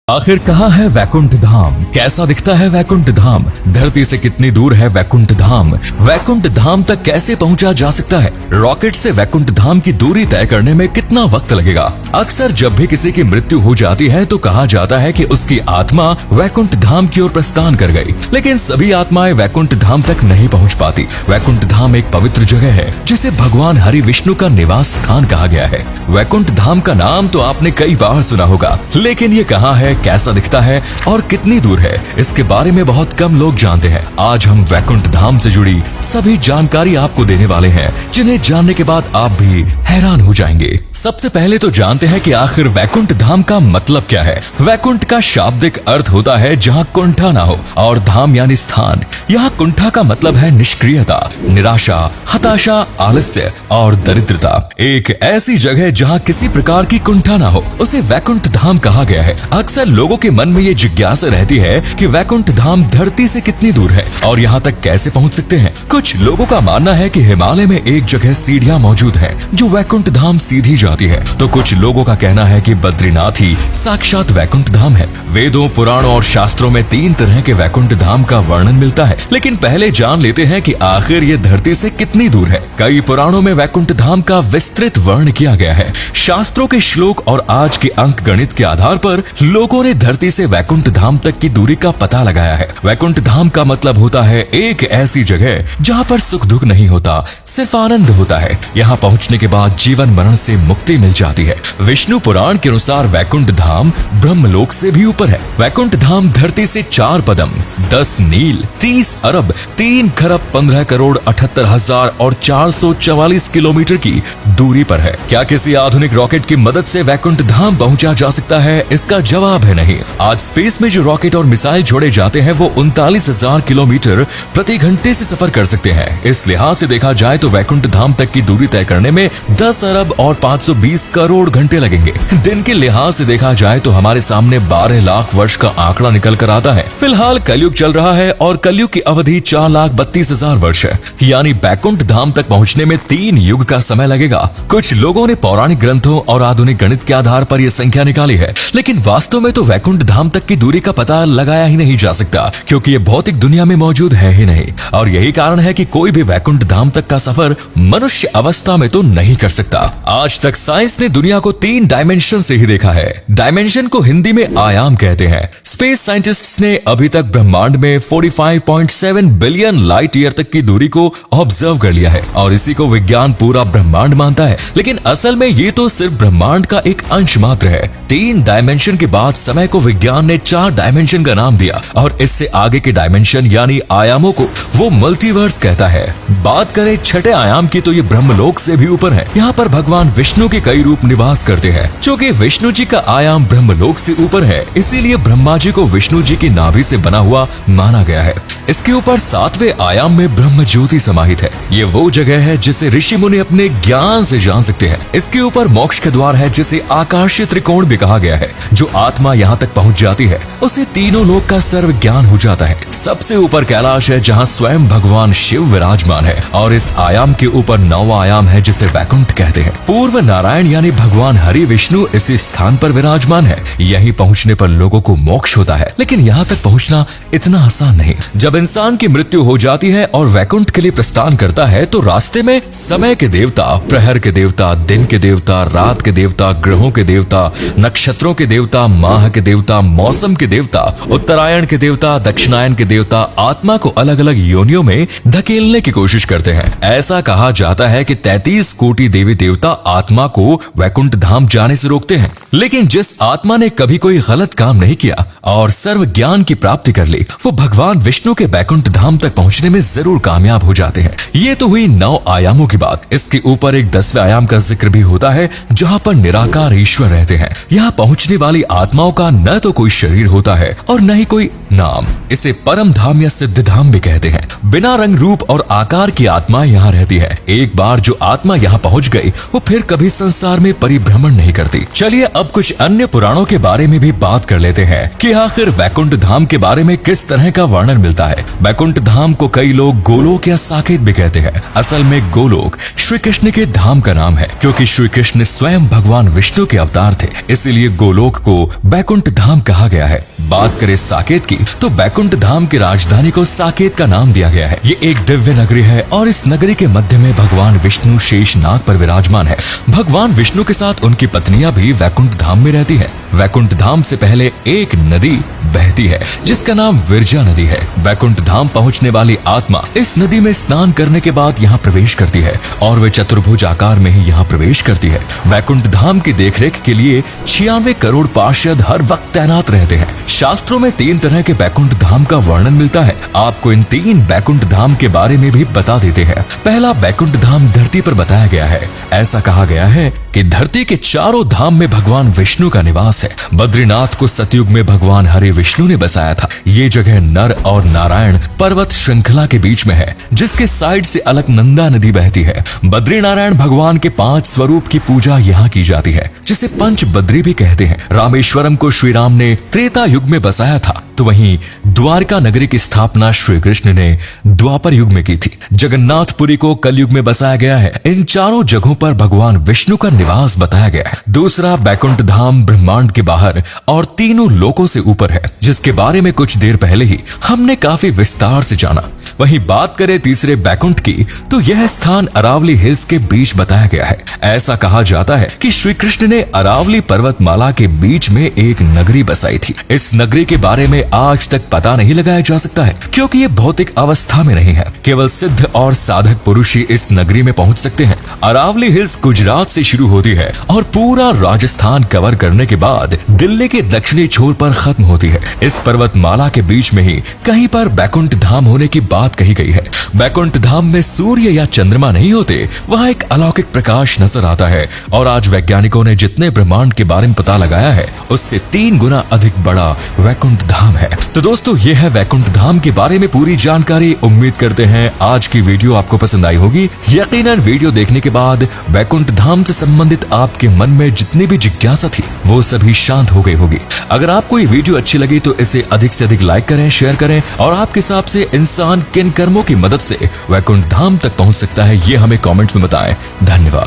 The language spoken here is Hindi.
आखिर कहाँ है वैकुंठ धाम? कैसा दिखता है वैकुंठ धाम? धरती से कितनी दूर है वैकुंठ धाम? वैकुंठ धाम तक कैसे पहुंचा जा सकता है? रॉकेट से वैकुंठ धाम की दूरी तय करने में कितना वक्त लगेगा? अक्सर जब भी किसी की मृत्यु हो जाती है तो कहा जाता है कि उसकी आत्मा वैकुंठ धाम की ओर प्रस्थान कर गई, लेकिन सभी आत्माएं वैकुंठ धाम तक नहीं पहुंच पाती। वैकुंठ धाम एक पवित्र जगह है जिसे भगवान हरि विष्णु का निवास स्थान कहा गया है। वैकुंठ धाम का नाम तो आपने कई बार सुना होगा, लेकिन ये कहाँ है, कैसा दिखता है और कितनी दूर है, इसके बारे में बहुत कम लोग जानते हैं। आज हम वैकुंठ धाम से जुड़ी सभी जानकारी आपको देने वाले हैं, जिन्हें जानने के बाद आप भी हैरान हो जाएंगे। सबसे पहले तो जानते हैं कि आखिर वैकुंठ धाम का मतलब क्या है। वैकुंठ का शाब्दिक अर्थ होता है जहाँ कुंठा ना हो, और धाम यानी स्थान। यहाँ कुंठा का मतलब है निष्क्रियता, निराशा, हताशा, आलस्य और दरिद्रता। एक ऐसी जगह जहाँ किसी प्रकार की कुंठा ना हो, उसे वैकुंठ धाम कहा गया है। अक्सर लोगों के मन में ये जिज्ञासा रहती है कि वैकुंठ धाम धरती से कितनी दूर है और यहाँ तक कैसे पहुँच सकते हैं। कुछ लोगों का मानना है कि हिमालय में एक जगह सीढ़ियाँ मौजूद है जो वैकुंठ धाम सीधी जाती है, तो कुछ लोगों का कहना है कि बद्रीनाथ ही साक्षात वैकुंठ धाम है। वेदों, पुराणों और शास्त्रों में 3 तरह के वैकुंठ धाम का वर्णन मिलता है, लेकिन पहले जान लेते हैं कि आखिर ये धरती से कितनी दूर है। कई पुराणों में वैकुंठ धाम का विस्तृत वर्णन किया गया है। शास्त्रों के श्लोक और आज के अंक गणित के आधार पर लोगों ने धरती से वैकुंठ धाम तक की दूरी का पता लगाया है। वैकुंठ धाम का मतलब होता है एक ऐसी जगह जहाँ पर सुख दुख नहीं होता, सिर्फ आनंद होता है। यहाँ पहुँचने के बाद जीवन मरण से मुक्ति मिल जाती है। विष्णु पुराण के अनुसार वैकुंठ धाम ब्रह्मलोक से भी ऊपर है। वैकुंठ धाम धरती से 4 पदम, 10 नील, 30 अरब, 3 खरब 15 करोड़ 78 हजार और 444 किलोमीटर की दूरी पर है। क्या किसी आधुनिक रॉकेट की मदद से वैकुंठ धाम पहुंचा जा सकता है? इसका जवाब है नहीं। आज स्पेस में जो रॉकेट और मिसाइल छोड़े जाते हैं वो 39,000 किलोमीटर प्रति घंटे से सफर कर सकते हैं। इस लिहाज से देखा जाए तो वैकुंठ धाम तक की दूरी तय करने में 10 अरब और 520 करोड़ घंटे लगेंगे। दिन के लिहाज से देखा जाए तो हमारे सामने 12 लाख वर्ष का आंकड़ा निकल कर आता है। फिलहाल कलयुग चल रहा है और कलयुग की अवधि 4,32,000 वर्ष है, यानी वैकुंठ धाम तक पहुंचने में 3 युग का समय लगेगा। कुछ लोगों ने पौराणिक ग्रंथों और आधुनिक गणित के आधार पर यह संख्या निकाली है, लेकिन वास्तव में तो वैकुंठ धाम तक की दूरी का पता लगाया ही नहीं जा सकता, क्योंकि ये भौतिक दुनिया में मौजूद है ही नहीं। और यही कारण है कि कोई भी वैकुंठ धाम तक का सफर मनुष्य अवस्था में तो नहीं कर सकता। आज तक साइंस ने दुनिया को 3 डायमेंशन से ही देखा है। डायमेंशन को हिंदी में आयाम कहते हैं। स्पेस साइंटिस्ट्स ने अभी तक ब्रह्मांड में 45.7 बिलियन लाइट ईयर तक की दूरी को ऑब्जर्व कर लिया है और इसी को विज्ञान पूरा ब्रह्मांड मानता है, लेकिन असल में ये तो सिर्फ ब्रह्मांड का एक अंश मात्र है। 3 डायमेंशन के बाद समय को विज्ञान ने 4 डायमेंशन का नाम दिया और इससे आगे के डायमेंशन यानी आयामों को वो मल्टीवर्स कहता है। बात करें 6ठे आयाम की तो ये ब्रह्मलोक से भी ऊपर है। यहाँ पर भगवान विष्णु के कई रूप निवास करते हैं। क्योंकि विष्णु जी का आयाम ब्रह्मलोक से ऊपर है, इसीलिए ब्रह्मा जी को विष्णु जी की नाभि से बना हुआ माना गया है। इसके ऊपर 7वें आयाम में ब्रह्म ज्योति समाहित है। ये वो जगह है जिसे ऋषि मुनि अपने ज्ञान से जान सकते हैं। इसके ऊपर मोक्ष के द्वार है जिसे आकाशीय त्रिकोण भी कहा गया है। जो आत्मा यहाँ तक पहुँच जाती है उसे तीनों लोक का सर्व ज्ञान हो जाता है। सबसे ऊपर कैलाश है जहाँ स्वयं भगवान शिव विराजमान है और इस आयाम के ऊपर 9वां आयाम है जिसे वैकुंठ कहते हैं। पूर्व नारायण यानी भगवान हरि विष्णु इसी स्थान पर विराजमान है। यहीं पहुँचने पर लोगों को मोक्ष होता है, लेकिन यहाँ तक पहुँचना इतना आसान नहीं। जब इंसान की मृत्यु हो जाती है और वैकुंठ के लिए प्रस्थान करता है तो रास्ते में समय के देवता, प्रहर के देवता, दिन के देवता, रात के देवता, ग्रहों के देवता, नक्षत्रों के देवता, माह के देवता, मौसम के देवता, उत्तरायण के देवता, दक्षिणायन के देवता आत्मा को अलग अलग योनियों में धकेलने की कोशिश करते हैं। ऐसा कहा जाता है कि 33 कोटि देवी देवता आत्मा को वैकुंठ धाम जाने से रोकते हैं, लेकिन जिस आत्मा ने कभी कोई गलत काम नहीं किया और सर्व ज्ञान की प्राप्ति कर ली, वो भगवान विष्णु के वैकुंठ धाम तक पहुंचने में जरूर कामयाब हो जाते हैं। ये तो हुई 9 आयामों की बात। इसके ऊपर एक 10वें आयाम का जिक्र भी होता है जहाँ पर निराकार ईश्वर रहते हैं। यहाँ पहुँचने वाली आत्माओं का न तो कोई शरीर होता है और न ही कोई नाम। इसे परम धाम या सिद्ध धाम भी कहते हैं। बिना रंग रूप और आकार की आत्मा यहाँ रहती है। एक बार जो आत्मा यहाँ पहुँच गई वो फिर कभी संसार में परिभ्रमण नहीं करती। चलिए अब कुछ अन्य पुराणों के बारे में भी बात कर लेते हैं कि आखिर वैकुंठ धाम के बारे में किस तरह का वर्णन मिलता है। वैकुंठ धाम को कई लोग गोलोक या साकेत भी कहते हैं। असल में गोलोक श्री कृष्ण के धाम का नाम है, क्योंकि श्री कृष्ण स्वयं भगवान विष्णु के अवतार थे, इसीलिए गोलोक को वैकुंठ धाम कहा गया है। बात करें साकेत की तो वैकुंठ धाम की राजधानी को साकेत का नाम दिया गया है। ये एक दिव्य नगरी है और इस नगरी के मध्य में भगवान विष्णु शेष नाग पर विराजमान है। भगवान विष्णु के साथ उनकी पत्नियां भी वैकुंठ धाम में रहती है। वैकुंठ धाम से पहले एक नदी बहती है जिसका नाम विरजा नदी है। वैकुंठ धाम पहुंचने वाली आत्मा इस नदी में स्नान करने के बाद यहाँ प्रवेश करती है और वे चतुर्भुज आकार में ही यहाँ प्रवेश करती है। वैकुंठ धाम की देखरेख के लिए 96 करोड़ पार्षद हर वक्त तैनात रहते हैं। शास्त्रों में 3 तरह के वैकुंठ धाम का वर्णन मिलता है। आपको इन 3 वैकुंठ धाम के बारे में भी बता देते हैं। पहला वैकुंठ धाम धरती पर बताया गया है। ऐसा कहा गया है कि धरती के चारों धाम में भगवान विष्णु का निवास है। बद्रीनाथ को सतयुग में भगवान हरि विष्णु ने बसाया था। ये जगह नर और नारायण पर्वत श्रृंखला के बीच में है, जिसके साइड से अलकनंदा नदी बहती है। बद्री नारायण भगवान के 5 स्वरूप की पूजा यहाँ की जाती है, जिसे पंच बद्री भी कहते हैं। रामेश्वरम को श्री राम ने त्रेता युग में बसाया था, तो वहीं द्वारका नगरी की स्थापना श्री कृष्ण ने द्वापर युग में की थी। जगन्नाथपुरी को कलयुग में बसाया गया है। इन चारों जगहों पर भगवान विष्णु का निवास बताया गया है। दूसरा वैकुंठ धाम ब्रह्मांड के बाहर और तीनों लोकों से ऊपर है, जिसके बारे में कुछ देर पहले ही हमने काफी विस्तार से जाना। वहीं बात करें तीसरे वैकुंठ की तो यह स्थान अरावली हिल्स के बीच बताया गया है। ऐसा कहा जाता है कि श्री कृष्ण ने अरावली पर्वतमाला के बीच में एक नगरी बसाई थी। इस नगरी के बारे में आज तक पता नहीं लगाया जा सकता है, क्योंकि ये भौतिक अवस्था में नहीं है। केवल सिद्ध और साधक पुरुष ही इस नगरी में पहुंच सकते हैं। अरावली हिल्स गुजरात से शुरू होती है और पूरा राजस्थान कवर करने के बाद दिल्ली के दक्षिणी छोर पर खत्म होती है। इस पर्वतमाला के बीच में ही कहीं पर वैकुंठ धाम होने की बात कही गई है। वैकुंठ धाम में सूर्य या चंद्रमा नहीं होते, वहाँ एक अलौकिक प्रकाश नजर आता है और आज वैज्ञानिकों ने जितने ब्रह्मांड के बारे में पता लगाया है उससे 3 गुना अधिक बड़ा वैकुंठ धाम है। तो दोस्तों ये है वैकुंठ धाम के बारे में पूरी जानकारी। उम्मीद करते हैं आज की वीडियो आपको पसंद आई होगी। यकीनन वीडियो देखने के बाद वैकुंठ धाम से संबंधित आपके मन में जितनी भी जिज्ञासा थी वो सभी शांत हो गई होगी। अगर आपको ये वीडियो अच्छी लगी तो इसे अधिक से अधिक लाइक करें, शेयर करें और आपके हिसाब से इंसान किन कर्मों की मदद से वैकुंठ धाम तक पहुंच सकता है ये हमें कमेंट्स में बताएं। धन्यवाद।